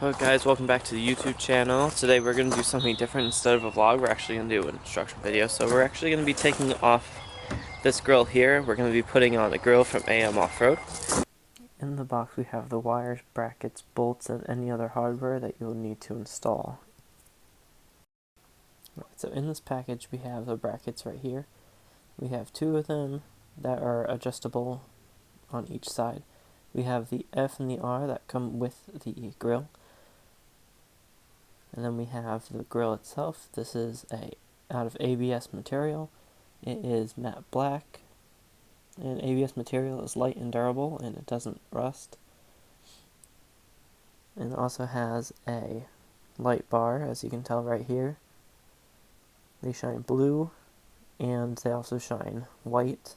Hello guys, welcome back to the YouTube channel. Today we're going to do something different. Instead of a vlog, we're actually going to do an instruction video. So we're actually going to be taking off this grill here. We're going to be putting on a grill from AMOffRoad. In the box we have the wires, brackets, bolts, and any other hardware that you'll need to install. So in this package we have the brackets right here. We have two of them that are adjustable on each side. We have the F and the R that come with the grill. And then we have the grill itself. This is out of ABS material. It is matte black. And ABS material is light and durable and it doesn't rust. And it also has a light bar, as you can tell right here. They shine blue and they also shine white.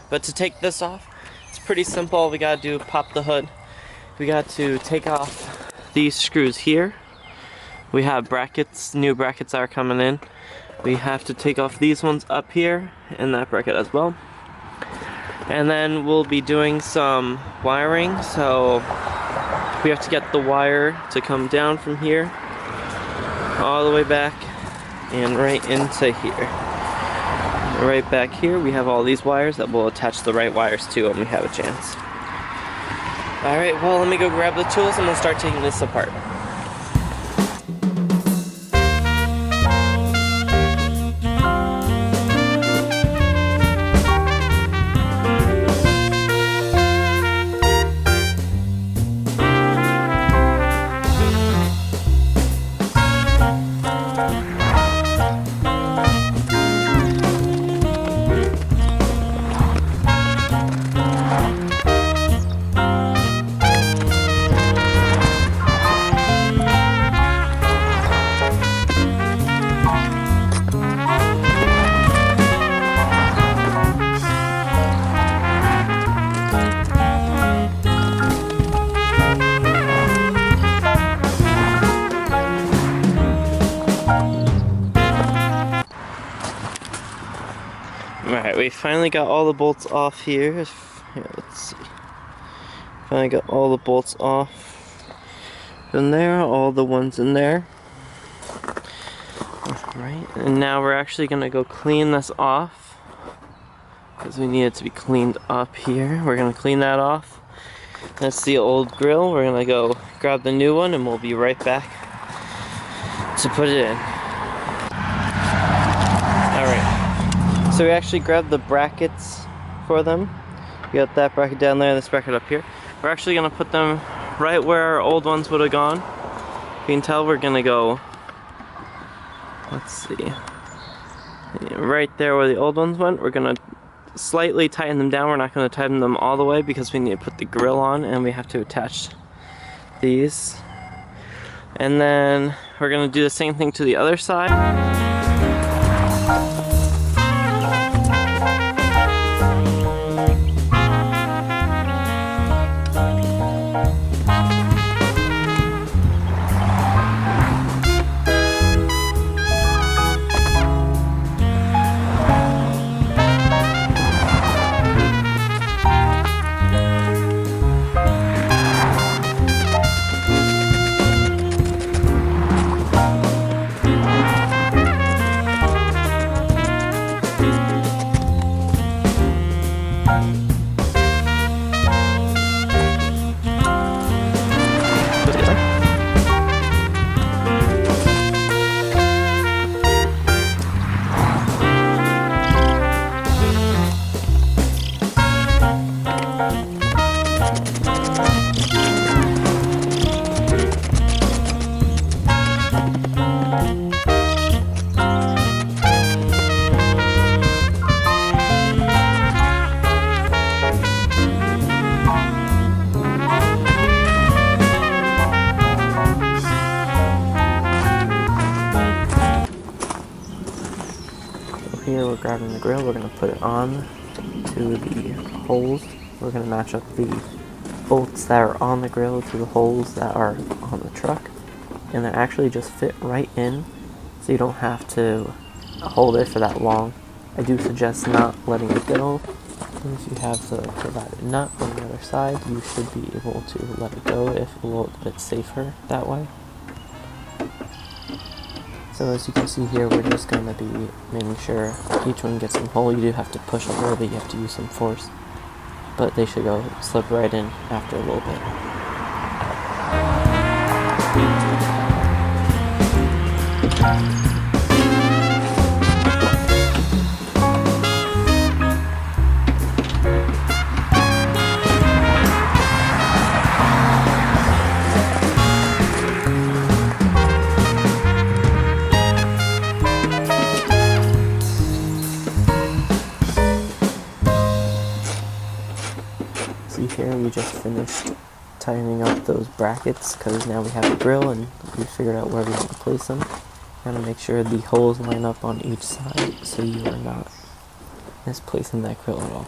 But to take this off, it's pretty simple. All we gotta do, pop the hood. We got to take off these screws here. We have brackets, new brackets are coming in. We have to take off these ones up here and that bracket as well. And then we'll be doing some wiring, so we have to get the wire to come down from here all the way back and right into here. Right back here we have all these wires that we'll attach the right wires to when we have a chance. Alright, well, let me go grab the tools and we'll start taking this apart. Alright, we finally got all the bolts off here. Let's see. Finally got all the bolts off from there, all the ones in there. Alright, and now we're actually going to go clean this off, because we need it to be cleaned up here. We're going to clean that off. That's the old grill. We're going to go grab the new one and we'll be right back to put it in. So we actually grabbed the brackets for them. We got that bracket down there and this bracket up here. We're actually going to put them right where our old ones would have gone. You can tell we're going to go, let's see, right there where the old ones went. We're going to slightly tighten them down. We're not going to tighten them all the way because we need to put the grill on and we have to attach these. And then we're going to do the same thing to the other side. here, we're grabbing the grill, we're going to put it on to the holes. We're going to match up the bolts that are on the grill to the holes that are on the truck, and they actually just fit right in, so you don't have to hold it for that long. I do suggest not letting it go. Once you have the provided nut on the other side, you should be able to let it go if a little bit safer that way. So as you can see here, we're just going to be making sure each one gets in the hole. You do have to push a little bit, you have to use some force, but they should go slip right in after a little bit. See here, we just finished tightening up those brackets because now we have a grill and we figured out where we want to place them. Got to make sure the holes line up on each side so you are not misplacing that grill at all.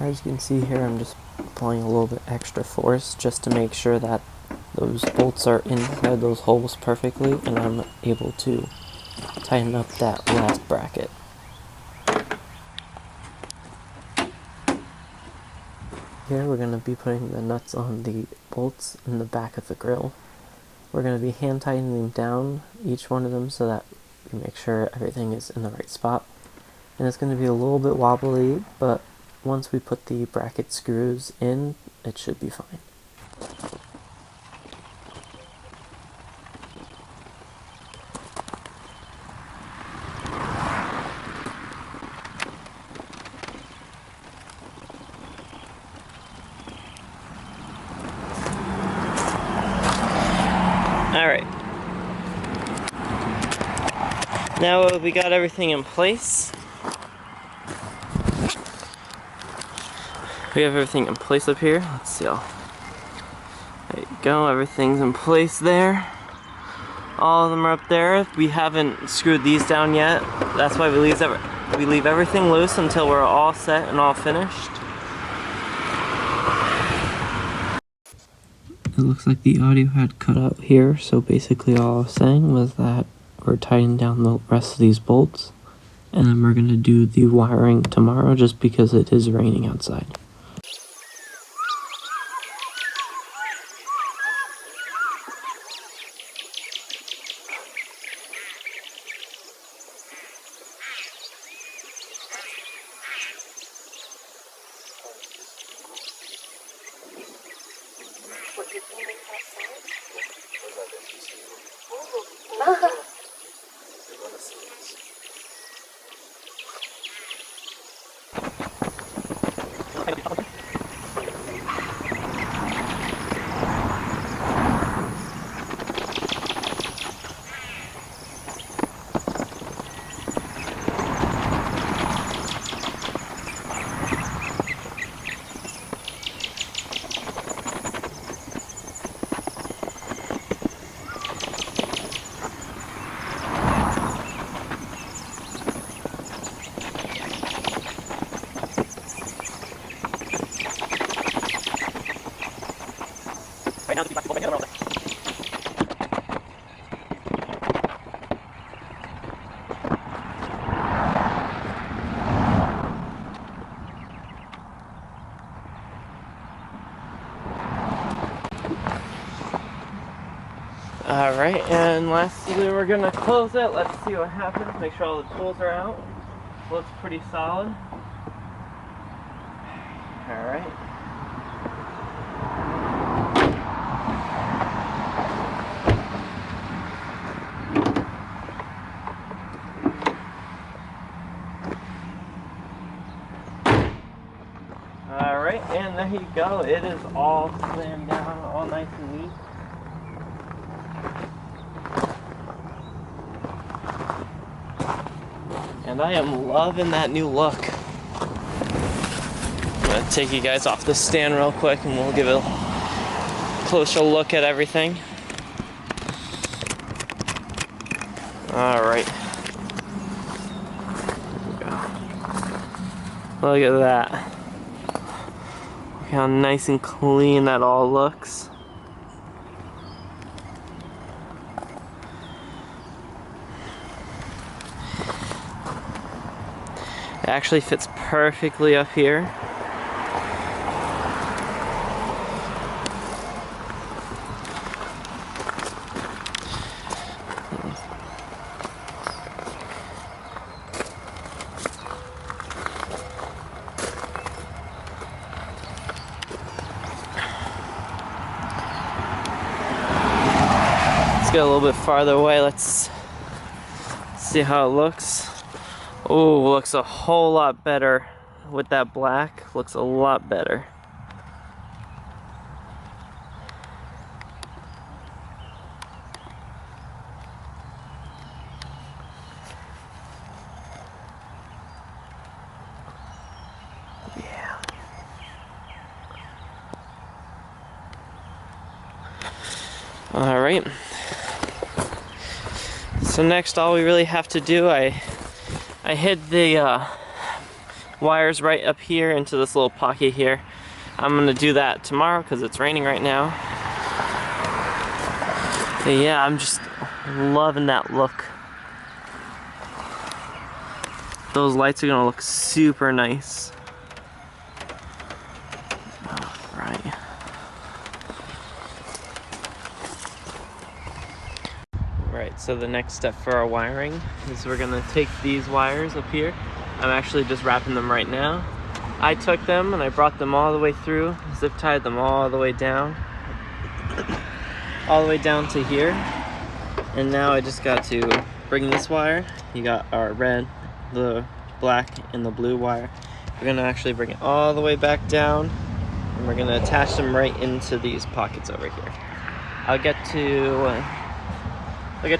As you can see here, I'm just applying a little bit extra force just to make sure that those bolts are inside those holes perfectly and I'm able to tighten up that last bracket. Here we're going to be putting the nuts on the bolts in the back of the grill. We're going to be hand tightening down each one of them so that we make sure everything is in the right spot. And it's going to be a little bit wobbly, but once we put the bracket screws in, it should be fine. Alright, now we got everything in place. We have everything in place up here. Let's see. There you go, everything's in place there. All of them are up there. We haven't screwed these down yet. That's why we leave everything loose until we're all set and all finished. It looks like the audio had cut out here, so basically all I was saying was that we're tightening down the rest of these bolts, and then we're going to do the wiring tomorrow just because it is raining outside. Alright, and lastly we're gonna close it. Let's see what happens. Make sure all the tools are out. Looks pretty solid. Alright. Alright, and there you go. It is all slammed down, all nice and neat. And I am loving that new look. I'm gonna take you guys off the stand real quick and we'll give a closer look at everything. Alright. Look at that. Look how nice and clean that all looks. It actually fits perfectly up here. Let's get a little bit farther away. Let's see how it looks. Oh, looks a whole lot better with that black. Looks a lot better. Yeah. All right. So next, all we really have to do, I hid the wires right up here into this little pocket here. I'm gonna do that tomorrow because it's raining right now. But yeah, I'm just loving that look. Those lights are gonna look super nice. Alright. Right, so the next step for our wiring is we're gonna take these wires up here. I'm actually just wrapping them right now. I took them and I brought them all the way through, zip tied them all the way down. All the way down to here. And now I just got to bring this wire. You got our red, the black, and the blue wire. We're gonna actually bring it all the way back down and we're gonna attach them right into these pockets over here. I'll get to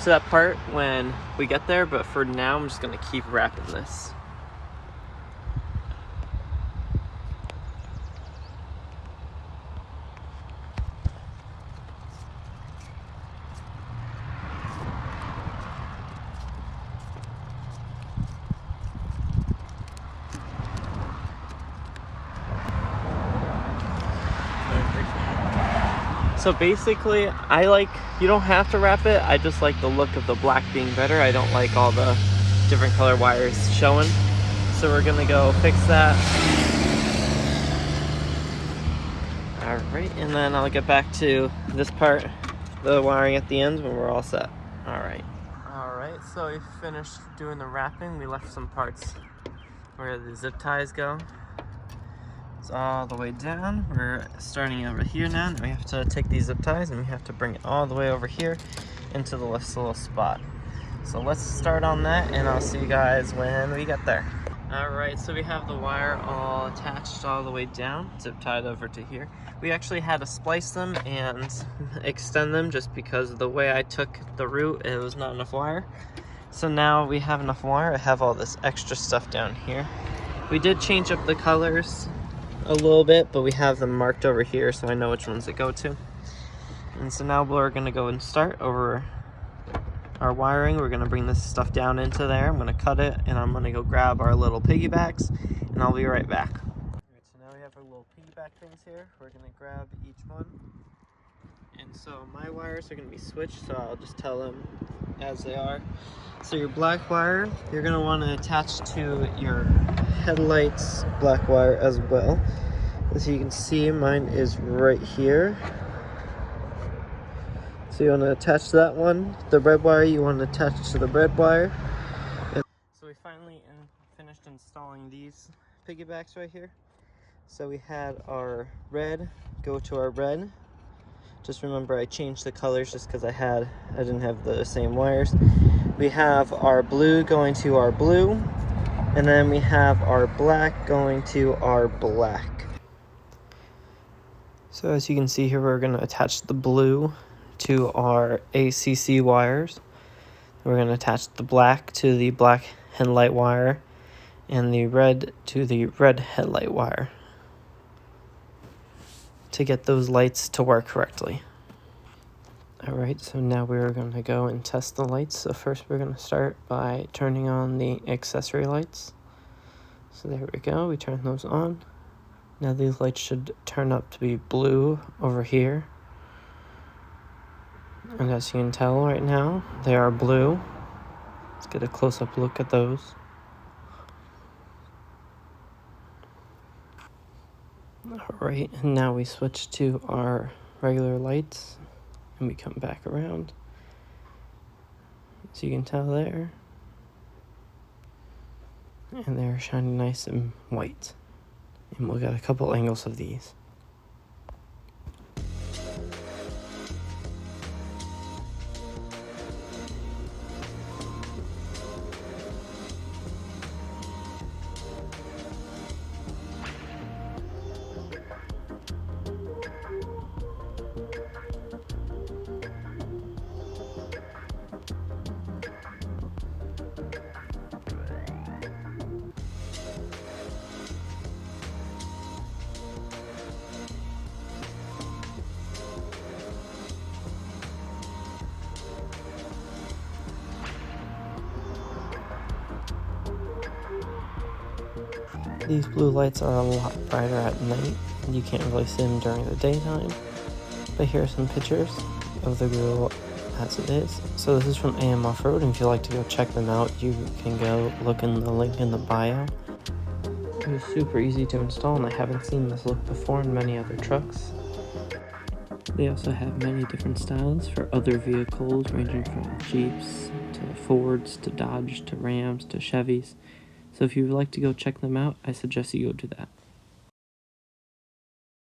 that part when we get there, but for now I'm just gonna keep wrapping this. So basically, you don't have to wrap it, I just like the look of the black being better. I don't like all the different color wires showing. So we're gonna go fix that. Alright, and then I'll get back to this part, the wiring at the end, when we're all set. Alright. Alright, so we finished doing the wrapping. We left some parts where the zip ties go. It's all the way down. We're starting over here now. Then we have to take these zip ties and we have to bring it all the way over here into the last little spot. So let's start on that and I'll see you guys when we get there. Alright, so we have the wire all attached all the way down, zip tied over to here. We actually had to splice them and extend them just because of the way I took the route, it was not enough wire. So now we have enough wire. I have all this extra stuff down here. We did change up the colors a little bit, but we have them marked over here so I know which ones to go to. And so now we're gonna go and start over our wiring. We're gonna bring this stuff down into there. I'm gonna cut it and I'm gonna go grab our little piggybacks and I'll be right back. Alright, so now we have our little piggyback things here. We're gonna grab each one. And so my wires are gonna be switched, so I'll just tell them as they are. So your black wire, you're gonna wanna attach to your headlights black wire as well. As you can see, mine is right here. So you want to attach to that one. The red wire you want to attach to the red wire. So we finally finished installing these piggybacks right here. So we had our red go to our red. Just remember I changed the colors just because I didn't have the same wires. We have our blue going to our blue. And then we have our black going to our black. So as you can see here, we're going to attach the blue to our ACC wires. We're going to attach the black to the black headlight wire and the red to the red headlight wire to get those lights to work correctly. Alright, so now we're going to go and test the lights. So first we're going to start by turning on the accessory lights. So there we go, we turn those on. Now these lights should turn up to be blue over here. And as you can tell right now, they are blue. Let's get a close-up look at those. Alright, and now we switch to our regular lights. And we come back around, as you can tell there, and they're shining nice and white. And we'll get a couple angles of these. These blue lights are a lot brighter at night. You can't really see them during the daytime. But here are some pictures of the grill as it is. So this is from AMOffRoad, and if you'd like to go check them out, you can go look in the link in the bio. It was super easy to install, and I haven't seen this look before in many other trucks. They also have many different styles for other vehicles, ranging from Jeeps to Fords to Dodge to Rams to Chevys. So if you would like to go check them out, I suggest you go do that.